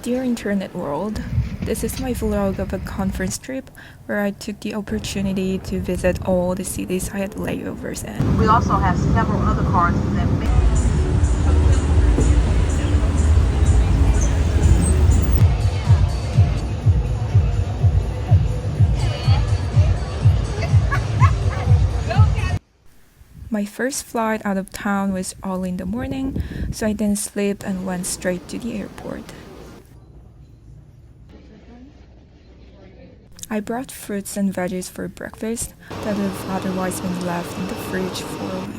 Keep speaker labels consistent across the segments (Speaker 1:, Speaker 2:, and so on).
Speaker 1: Dear Internet World, this is my vlog of a conference trip where I took the opportunity to visit all the cities I had layovers in.
Speaker 2: We also have several other cars that may
Speaker 1: My first flight out of town was early in the morning, so I didn't sleep and went straight to the airport. I brought fruits and veggies for breakfast that would have otherwise been left in the fridge for a week.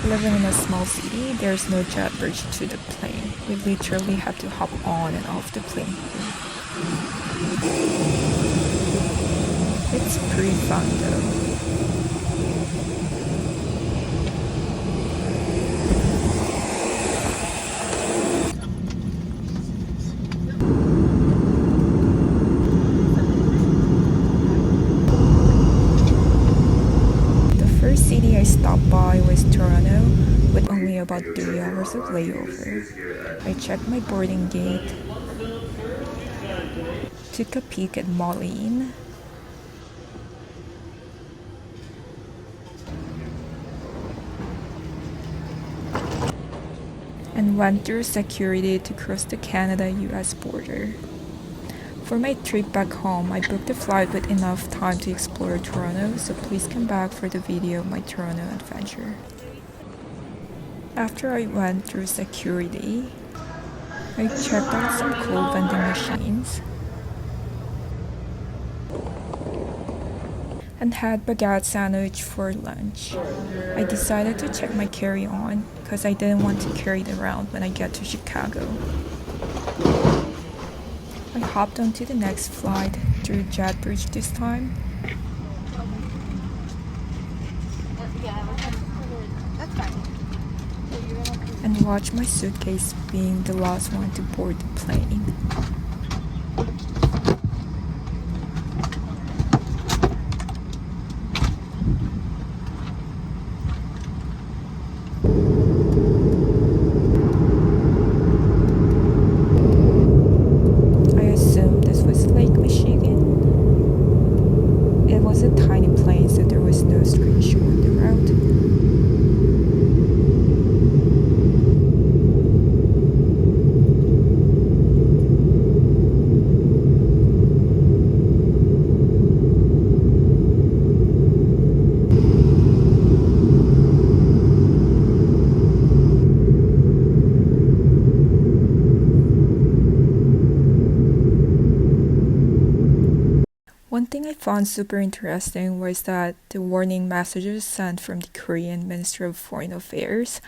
Speaker 1: Living in a small city, there's no jet bridge to the plane. We literally have to hop on and off the plane. It's pretty fun though. The first city I stopped by was Toronto, with only about 3 hours of layover. I checked my boarding gate, took a peek at Millennium, and went through security to cross the Canada-US border. For my trip back home, I booked a flight with enough time to explore Toronto, so please come back for the video of my Toronto adventure. After I went through security, I checked out some cool vending machines and had baguette sandwich for lunch. I decided to check my carry-on because I didn't want to carry it around when I get to Chicago. I hopped onto the next flight through jet bridge this time. And watched my suitcase being the last one to board the plane. It was a tiny plane, so there was no screen showing the route. One thing I found super interesting was that the warning messages sent from the Korean Ministry of Foreign Affairs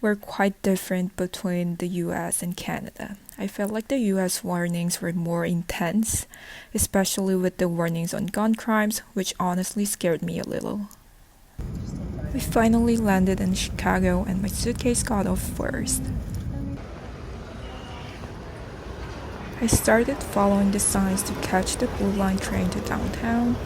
Speaker 1: were quite different between the US and Canada. I felt like the US warnings were more intense, especially with the warnings on gun crimes, which honestly scared me a little. We finally landed in Chicago and my suitcase got off first. I started following the signs to catch the Blue Line train to downtown.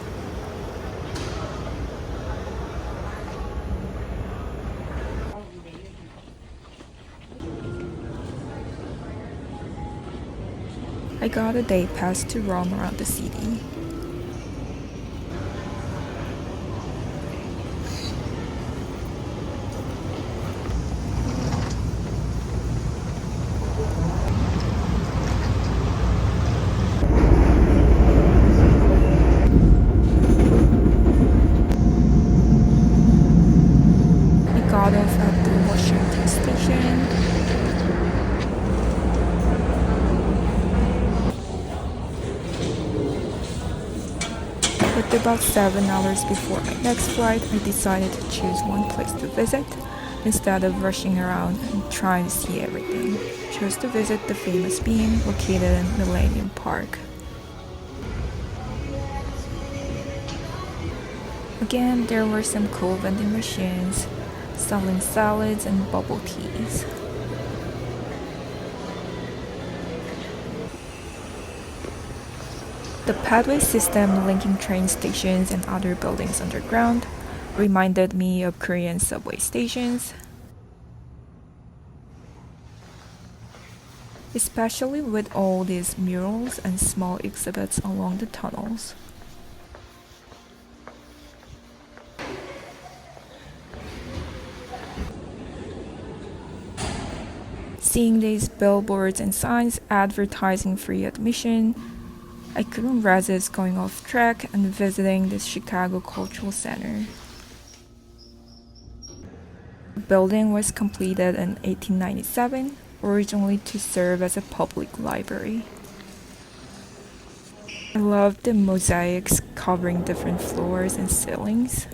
Speaker 1: I got a day pass to roam around the city. Got off at the Washington station. With about 7 hours before my next flight, I decided to choose one place to visit instead of rushing around and trying to see everything. I chose to visit the famous bean located in Millennium Park. Again, there were some cool vending machines selling salads and bubble teas. The pathway system linking train stations and other buildings underground reminded me of Korean subway stations, especially with all these murals and small exhibits along the tunnels. Seeing these billboards and signs advertising free admission, I couldn't resist going off track and visiting the Chicago Cultural Center. The building was completed in 1897, originally to serve as a public library. I loved the mosaics covering different floors and ceilings.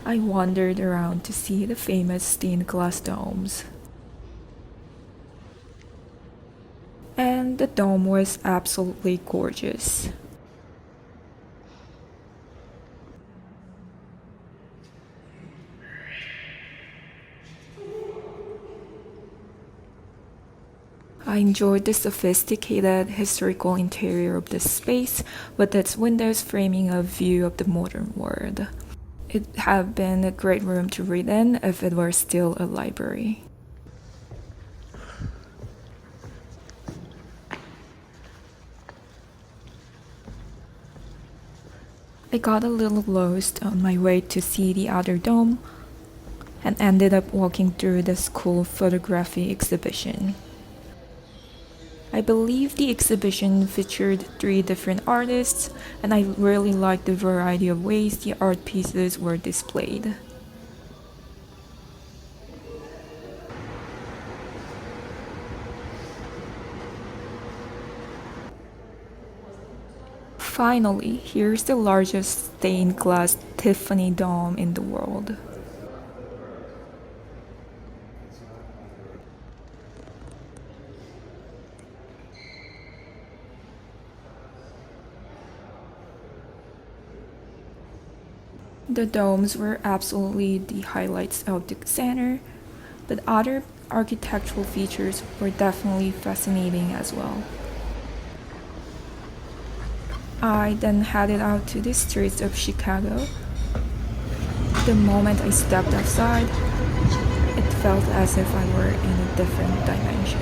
Speaker 1: I wandered around to see the famous stained glass domes. And the dome was absolutely gorgeous. I enjoyed the sophisticated historical interior of this space with its windows framing a view of the modern world. It'd have been a great room to read in if it were still a library. I got a little lost on my way to see the other dome and ended up walking through the school photography exhibition. I believe the exhibition featured 3 different artists, and I really liked the variety of ways the art pieces were displayed. Finally, here's the largest stained glass Tiffany dome in the world. The domes were absolutely the highlights of the center, but other architectural features were definitely fascinating as well. I then headed out to the streets of Chicago. The moment I stepped outside, it felt as if I were in a different dimension.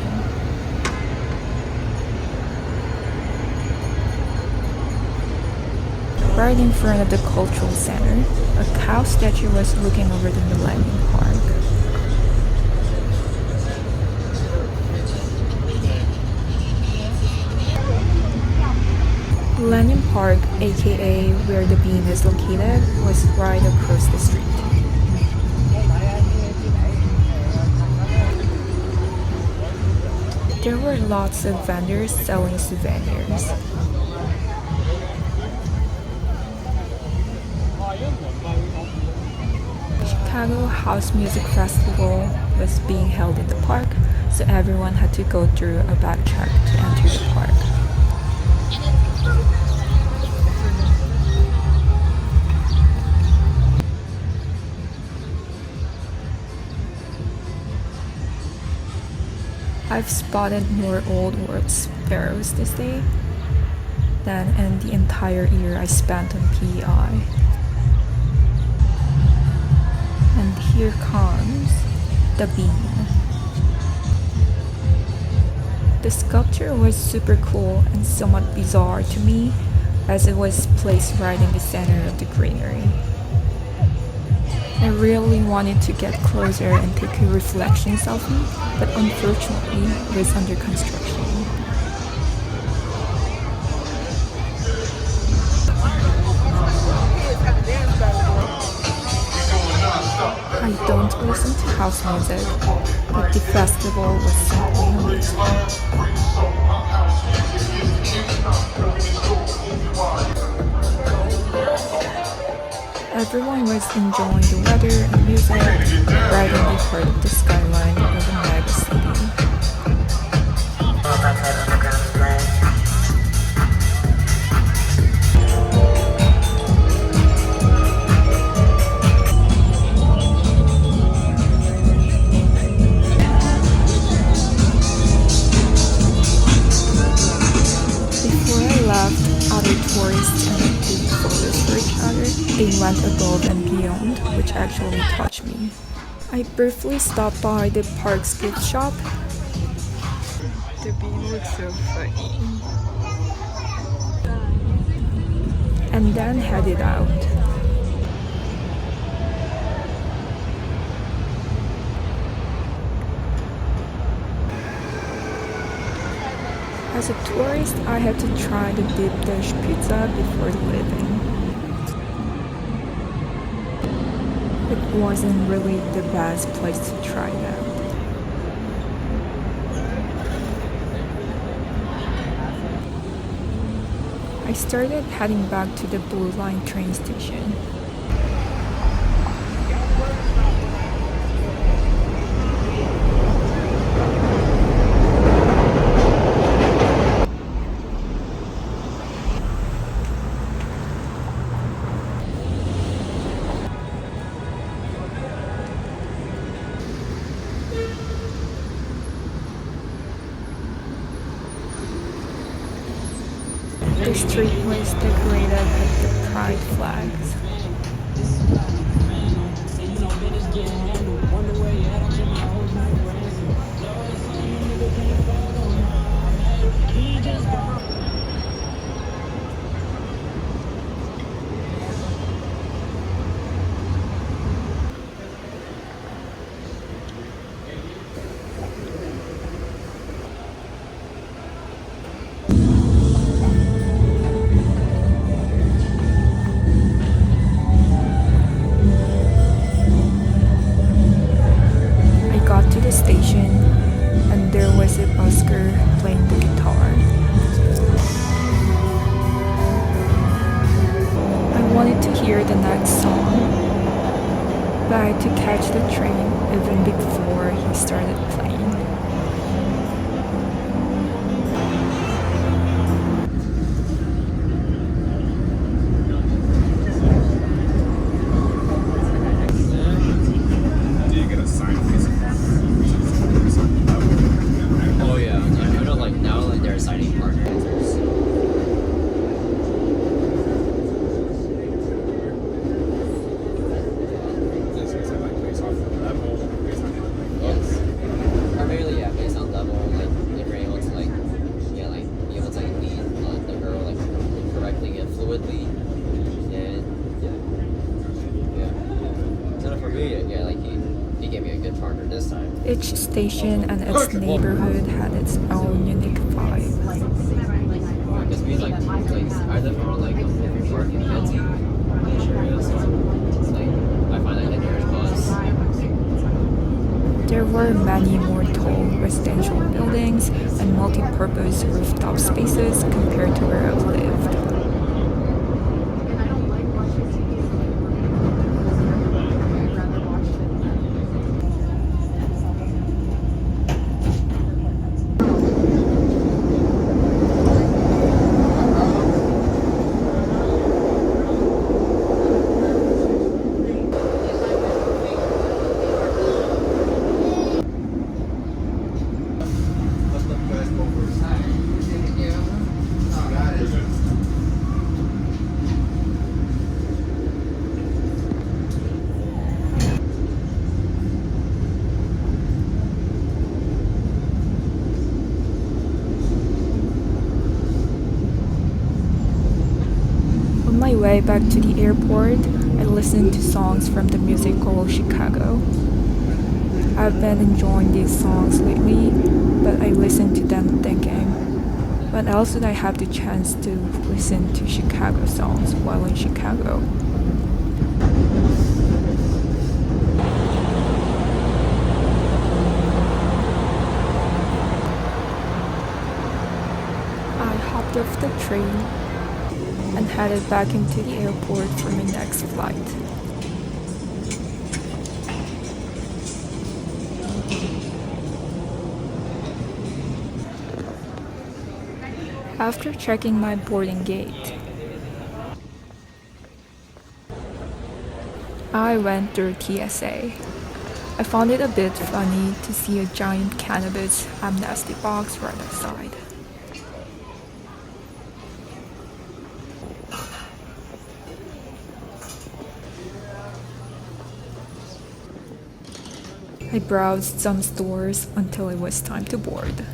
Speaker 1: Right in front of the cultural center, a cow statue was looking over the Millennium Park. Millennium Park, aka where the bean is located, was right across the street. There were lots of vendors selling souvenirs. Chicago House Music Festival was being held in the park, so everyone had to go through a backtrack to enter the park. I've spotted more old world sparrows this day than in the entire year I spent on PEI. And here comes the bean. The sculpture was super cool and somewhat bizarre to me, as it was placed right in the center of the greenery. I really wanted to get closer and take a reflection selfie, but unfortunately it was under construction. I don't listen to house music, but the festival was simply amazing. Everyone was enjoying the weather and music right in the heart of the skyline of a mega city. They went above and beyond, which actually touched me. I briefly stopped by the park's gift shop. The bean was so funny. And then headed out. As a tourist, I had to try the deep dish pizza before leaving. It wasn't really the best place to try that. I started heading back to the Blue Line train station. The street was decorated with the pride flags. I got to the station and there was a busker playing the guitar. I wanted to hear the next song, but I had to catch the train even before he started playing.
Speaker 3: Oh yeah, I know. Like now, like they're assigning partners. Yes, primarily yeah, based on level. Like if you're able to like, yeah, like be able to like, lead the girl like correctly and fluidly, and yeah. So for me, yeah, like he gave me a good partner this time.
Speaker 1: Each station and its neighborhood had its own unique vibe.
Speaker 3: Because we like I live around like every park in Fancy area, so it's like I find like the nearest bus.
Speaker 1: There were many more tall residential buildings and multi-purpose rooftop spaces compared to where I lived. On my way back to the airport, I listened to songs from the musical Chicago. I've been enjoying these songs lately, but I listened to them thinking, when else did I have the chance to listen to Chicago songs while in Chicago? I hopped off the train and headed back into the airport for my next flight. After checking my boarding gate, I went through TSA. I found it a bit funny to see a giant cannabis amnesty box right outside. I browsed some stores until it was time to board.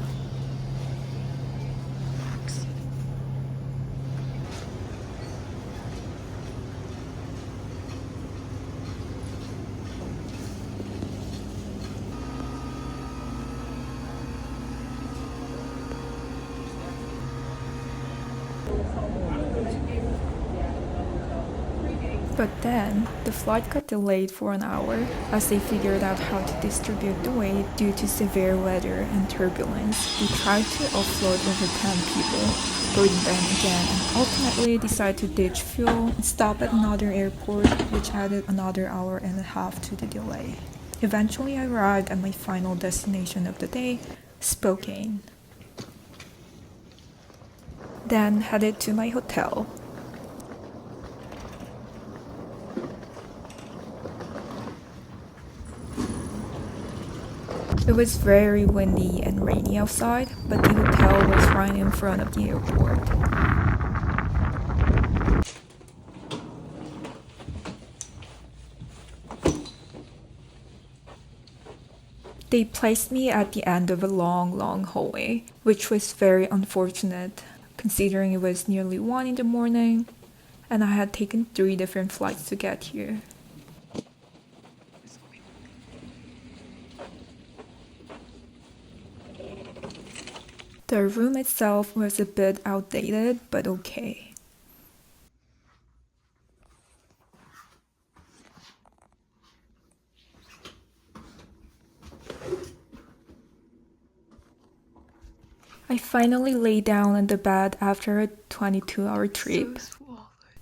Speaker 1: But then, the flight got delayed for an hour as they figured out how to distribute the weight due to severe weather and turbulence. They tried to offload over 10 people, board them again, and ultimately decided to ditch fuel and stop at another airport, which added another hour and a half to the delay. Eventually, I arrived at my final destination of the day, Spokane. Then headed to my hotel. It was very windy and rainy outside, but the hotel was right in front of the airport. They placed me at the end of a long hallway, which was very unfortunate considering it was nearly 1 in the morning and I had taken 3 different flights to get here. The room itself was a bit outdated, but okay. I finally lay down on the bed after a 22-hour trip.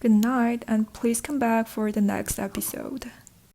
Speaker 1: Good night, and please come back for the next episode.